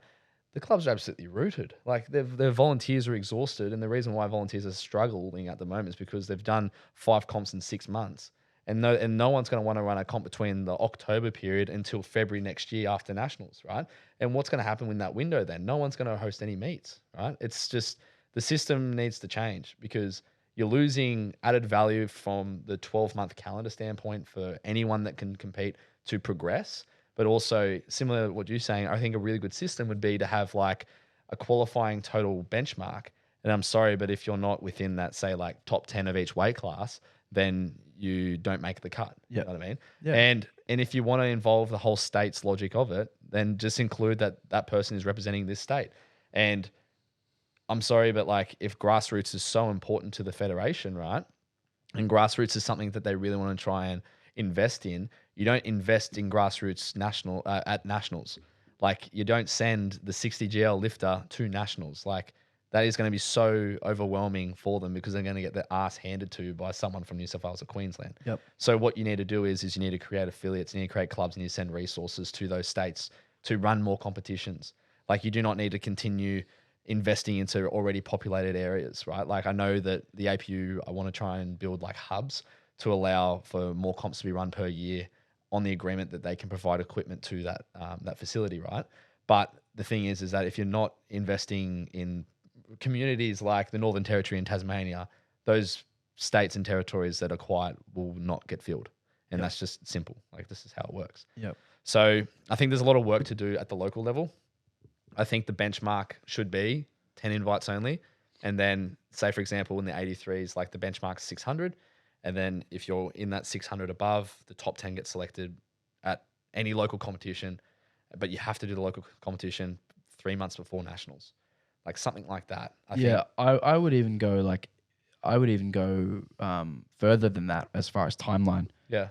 the clubs are absolutely rooted. Like their volunteers are exhausted, and the reason why volunteers are struggling at the moment is because they've done 5 comps in 6 months, and no one's going to want to run a comp between the October period until February next year after nationals, right? And what's going to happen in that window then? No one's going to host any meets, right? It's just the system needs to change because you're losing added value from the 12-month calendar standpoint for anyone that can compete to progress. But also, similar to what you're saying, I think a really good system would be to have like a qualifying total benchmark. And I'm sorry, but if you're not within that, say, like top 10 of each weight class, then you don't make the cut.
Yeah.
You know what I mean?
Yeah.
And if you want to involve the whole state's logic of it, then just include that person is representing this state. And I'm sorry, but like if grassroots is so important to the federation, right? And grassroots is something that they really want to try and invest in. You don't invest in grassroots at nationals. Like you don't send the 60 GL lifter to nationals. Like that is going to be so overwhelming for them because they're going to get their ass handed to by someone from New South Wales or Queensland.
Yep.
So what you need to do is you need to create affiliates, you need to create clubs, and you send resources to those states to run more competitions. Like you do not need to continue investing into already populated areas, right? Like I know that the APU, I want to try and build like hubs to allow for more comps to be run per year on the agreement that they can provide equipment to that facility, right? But the thing is that if you're not investing in communities like the Northern Territory and Tasmania, those states and territories that are quiet will not get filled. And that's just simple. Like this is how it works.
Yep.
So I think there's a lot of work to do at the local level. I think the benchmark should be 10 invites only. And then say, for example, in the 83s, like the benchmark is 600. And then if you're in that 600 above, the top 10 gets selected at any local competition, but you have to do the local competition 3 months before nationals, like something like that. I think.
I would even go further than that as far as timeline.
Yeah.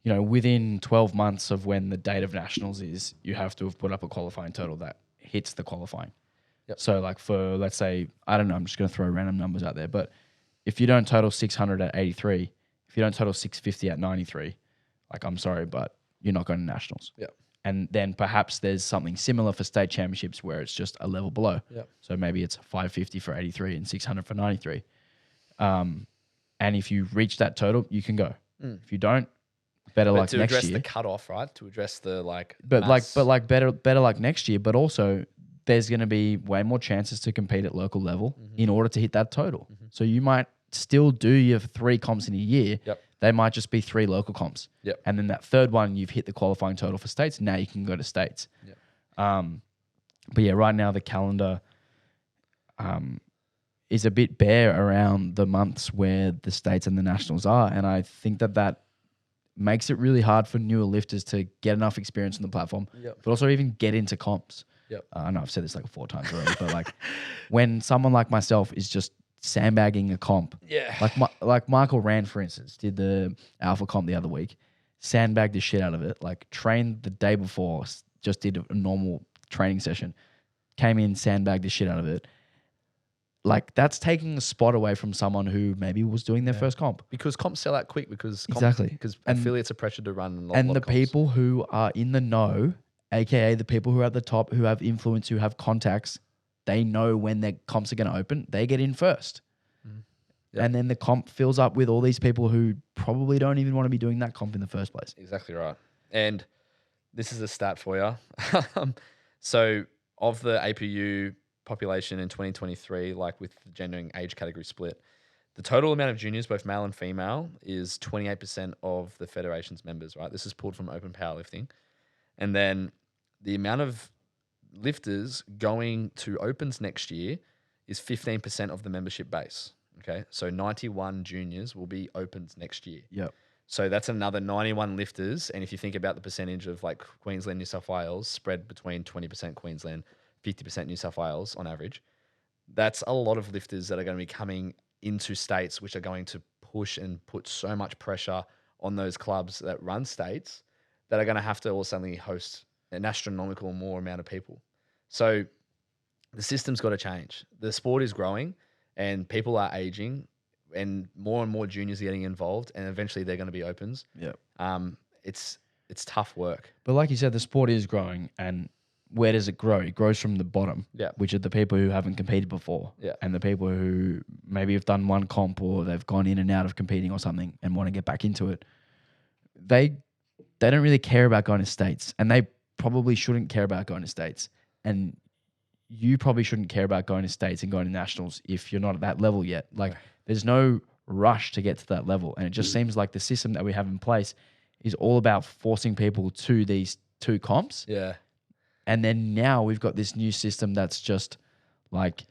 You know, within 12 months of when the date of nationals is, you have to have put up a qualifying total that hits the qualifying.
Yep.
So like for, let's say, I don't know, I'm just going to throw random numbers out there, but if you don't total 600 at 83, if you don't total 650 at 93, like I'm sorry, but you're not going to nationals.
Yeah.
And then perhaps there's something similar for state championships where it's just a level below.
Yeah.
So maybe it's 550 for 83 and 600 for 93. And if you reach that total, you can go. If you don't, better luck next year.
To address the cutoff, right? To address the
better luck next year. But also, there's going to be way more chances to compete at local level in order to hit that total. So you might still do your 3 comps in a year.
Yep.
They might just be 3 local comps.
Yep.
And then that third one, you've hit the qualifying total for states. Now you can go to states.
Yep.
But yeah, right now the calendar is a bit bare around the months where the states and the nationals are. And I think that makes it really hard for newer lifters to get enough experience on the platform, but also even get into comps.
Yep.
I know I've said this like 4 times already, but like when someone like myself is just sandbagging a comp, like Michael Rand, for instance, did the Alpha comp the other week, sandbagged the shit out of it, like trained the day before, just did a normal training session, came in, sandbagged the shit out of it. Like that's taking a spot away from someone who maybe was doing their first comp.
Because comps sell out quick because affiliates are pressured to run
and the people who are in the know, aka the people who are at the top, who have influence, who have contacts, they know when their comps are going to open. They get in first. Yep. And then the comp fills up with all these people who probably don't even want to be doing that comp in the first place.
Exactly right. And this is a stat for you. So of the APU population in 2023, like with the gender and age category split, the total amount of juniors, both male and female, is 28% of the federation's members, right? This is pulled from Open Powerlifting. And then the amount of lifters going to Opens next year is 15% of the membership base. Okay. So 91 juniors will be Opens next year.
Yep.
So that's another 91 lifters. And if you think about the percentage of like Queensland, New South Wales spread between 20% Queensland, 50% New South Wales on average, that's a lot of lifters that are going to be coming into states, which are going to push and put so much pressure on those clubs that run states that are going to have to all suddenly host an astronomical more amount of people. So the system's got to change. The sport is growing and people are aging and more juniors are getting involved and eventually they're going to be Opens.
Yeah.
It's tough work.
But like you said, the sport is growing and where does it grow? It grows from the bottom,
Yeah.
which are the people who haven't competed before,
Yeah.
and the people who maybe have done one comp or they've gone in and out of competing or something and want to get back into it. They don't really care about going to states, and they probably shouldn't care about going to states. And you probably shouldn't care about going to states and going to nationals if you're not at that level yet. Like, there's no rush to get to that level, and it just seems like the system that we have in place is all about forcing people to these two comps.
Yeah.
And then now we've got this new system that's just like,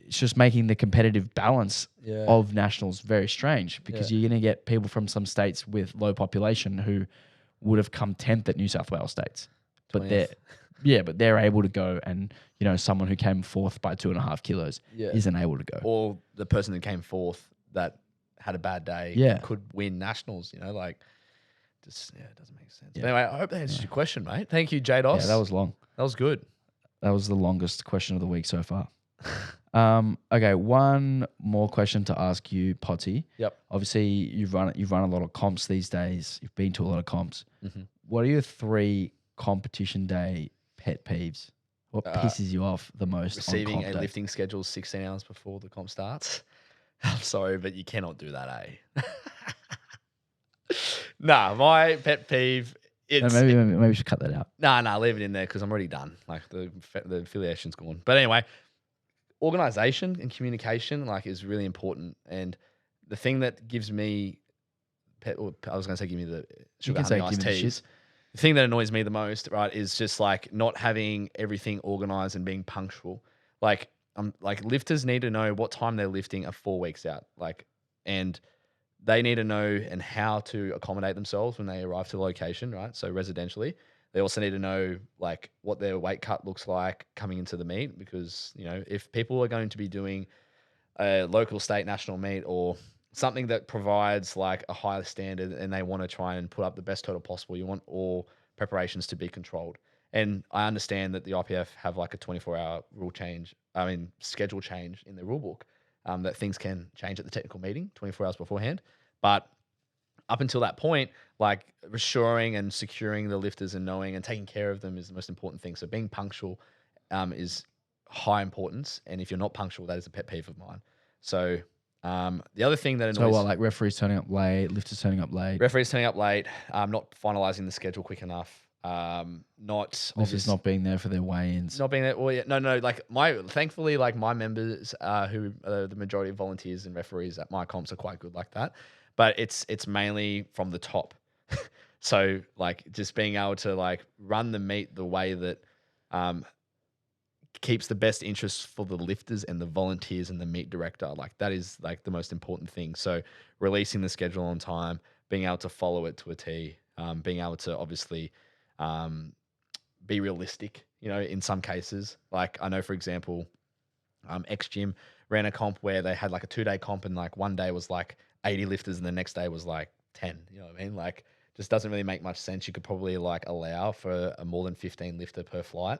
it's just making the competitive balance of nationals very strange, because you're going to get people from some states with low population who would have come 10th at New South Wales states. But
20th.
they're able to go, and someone who came 4th by 2.5 kilos isn't able to go.
Or the person who came 4th that had a bad day could win nationals, like just, it doesn't make sense. But anyway, I hope that answers your question, mate. Thank you, Jados.
Yeah, that was long.
That was good.
That was the longest question of the week so far. Okay, one more question to ask you, Potty.
Yep.
Obviously, you've run a lot of comps these days. You've been to a lot of comps.
Mm-hmm.
What are your 3 competition day pet peeves? What pisses you off the most?
Receiving
on comp
a
day?
lifting schedule 16 hours before the comp starts. I'm sorry, but you cannot do that, eh? Nah, my pet peeve.
No, maybe we should cut that out.
Nah, leave it in there because I'm already done. Like the affiliation's gone. But anyway, organization and communication is really important. And the thing that gives me, I was going to say, give me the sugar honey iced teas. The thing that annoys me the most, right, is just not having everything organized and being punctual. Lifters need to know what time they're lifting 4 weeks out. And they need to know and how to accommodate themselves when they arrive to the location, right? So residentially, they also need to know what their weight cut looks like coming into the meet, because if people are going to be doing a local, state, national meet or something that provides a higher standard and they want to try and put up the best total possible, you want all preparations to be controlled. And I understand that the IPF have a 24-hour schedule change in their rule book. That things can change at the technical meeting 24 hours beforehand. But up until that point, reassuring and securing the lifters and knowing and taking care of them is the most important thing. So being punctual is high importance. And if you're not punctual, that is a pet peeve of mine. So the other thing that annoys...
So referees turning up late, lifters turning up late?
Referees turning up late, not finalising the schedule quick enough.
Lifters not being there for their weigh-ins.
Not being there. Well, yeah, no. Thankfully, my members, who are the majority of volunteers and referees at my comps, are quite good like that. But it's mainly from the top. So just being able to run the meet the way that keeps the best interest for the lifters and the volunteers and the meet director. That is the most important thing. So releasing the schedule on time, being able to follow it to a T, being able to obviously be realistic, in some cases. I know, for example, X Gym ran a comp where they had a 2-day comp, and one day was 80 lifters and the next day was 10. You know what I mean? Just doesn't really make much sense. You could probably allow for a more than 15 lifter per flight,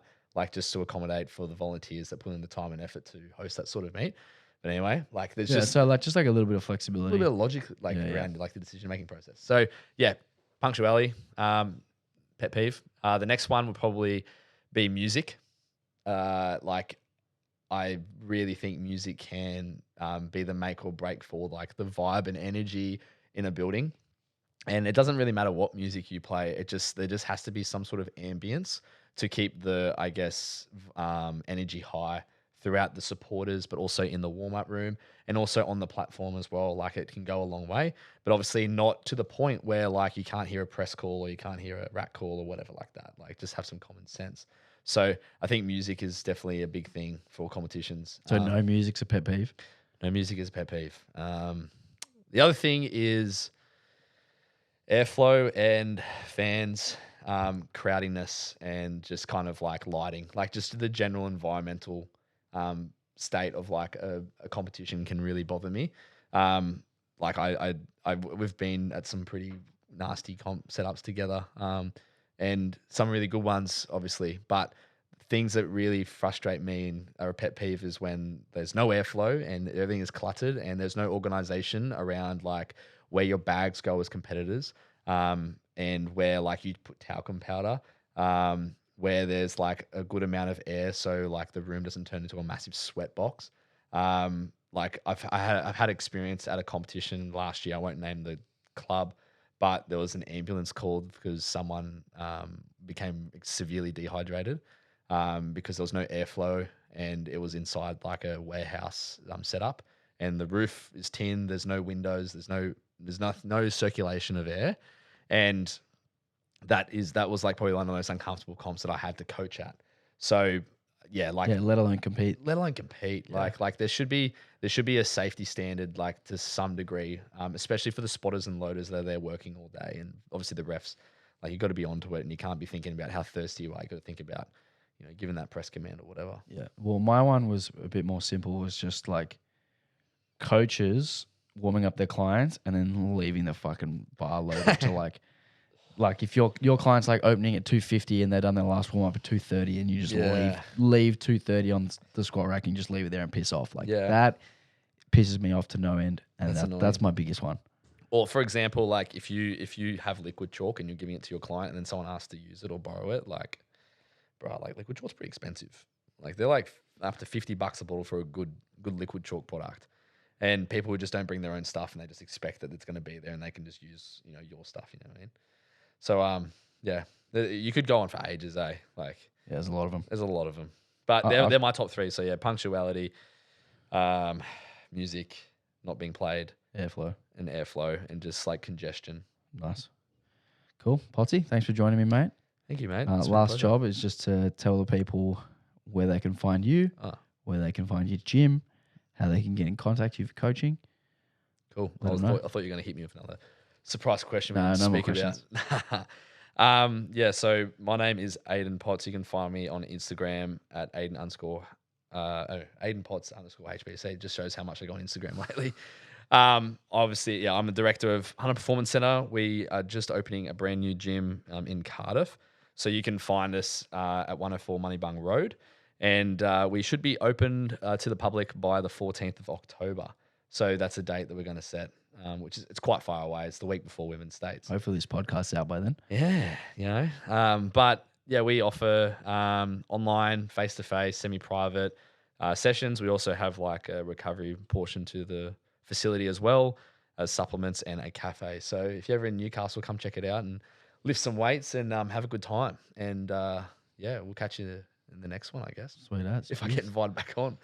just to accommodate for the volunteers that put in the time and effort to host that sort of meet. But anyway, there's just
a little bit of flexibility,
a little bit of logic around the decision making process. So yeah, punctuality, pet peeve. The next one would probably be music. I really think music can be the make or break for the vibe and energy in a building. And it doesn't really matter what music you play. There just has to be some sort of ambience to keep the, energy high throughout the supporters, but also in the warm-up room and also on the platform as well. It can go a long way, but obviously not to the point where you can't hear a press call or you can't hear a rack call or whatever like that. Just have some common sense. So I think music is definitely a big thing for competitions.
So no music's a pet peeve?
No music is a pet peeve. The other thing is airflow and fans, crowdiness, and just kind of lighting, just the general environmental state of a competition can really bother me. We've been at some pretty nasty comp setups together, and some really good ones, obviously. But things that really frustrate me and are a pet peeve is when there's no airflow and everything is cluttered and there's no organization around where your bags go as competitors, and where you put talcum powder, where there's like a good amount of air, so like the room doesn't turn into a massive sweat box. Like I've had experience at a competition last year. I won't name the club, but there was an ambulance called because someone became severely dehydrated because there was no airflow and it was inside like a warehouse setup, and the roof is tin. There's no windows. No circulation of air, and that was like probably one of the most uncomfortable comps that I had to coach at. So yeah, like
Yeah, let alone compete.
let alone compete.
Yeah.
Like there should be a safety standard like to some degree, especially for the spotters and loaders that are there working all day, and obviously the refs. Like you got to be onto it, and you can't be thinking about how thirsty you are. You got to think about giving that press command or whatever.
Yeah. Well, my one was a bit more simple. It was just like coaches warming up their clients and then leaving the fucking bar loaded to like if your client's like opening at 250 and they've done their last warm up at 230 and you just leave 230 on the squat rack and just leave it there and piss off. Like that pisses me off to no end, and that's my biggest one.
Or for example, like if you have liquid chalk and you're giving it to your client and then someone asks to use it or borrow it, like bro, like liquid chalk's pretty expensive. Like they're like up to $50 a bottle for a good liquid chalk product. And people who just don't bring their own stuff and they just expect that it's going to be there and they can just use, your stuff, you know what I mean? So yeah, you could go on for ages, eh? Like
Yeah, there's a lot of them.
there's a lot of them. But they're my top three. So yeah, punctuality, music not being played,
Airflow.
and airflow, and just like congestion.
Nice. Cool. Pottsy, thanks for joining me, mate.
Thank you, mate.
Last job is just to tell the people where they can find you, where they can find your gym, how they can get in contact with you for coaching.
Cool. I thought you were going to hit me with another surprise question.
No more questions.
Yeah, so my name is Aiden Potts. You can find me on Instagram at Aiden Potts _HBC. It just shows how much I go on Instagram lately. Obviously, yeah, I'm a director of Hunter Performance Center. We are just opening a brand new gym in Cardiff. So you can find us at 104 Moneybung Road. And we should be opened to the public by the 14th of October. So that's a date that we're going to set, which is it's quite far away. It's the week before Women's States.
Hopefully this podcast's out by then.
Yeah, but yeah, we offer online, face-to-face, semi-private sessions. We also have like a recovery portion to the facility as well as supplements and a cafe. So if you're ever in Newcastle, come check it out and lift some weights and have a good time. And yeah, we'll catch you in the next one, I guess.
Sweet as.
If I get invited back on.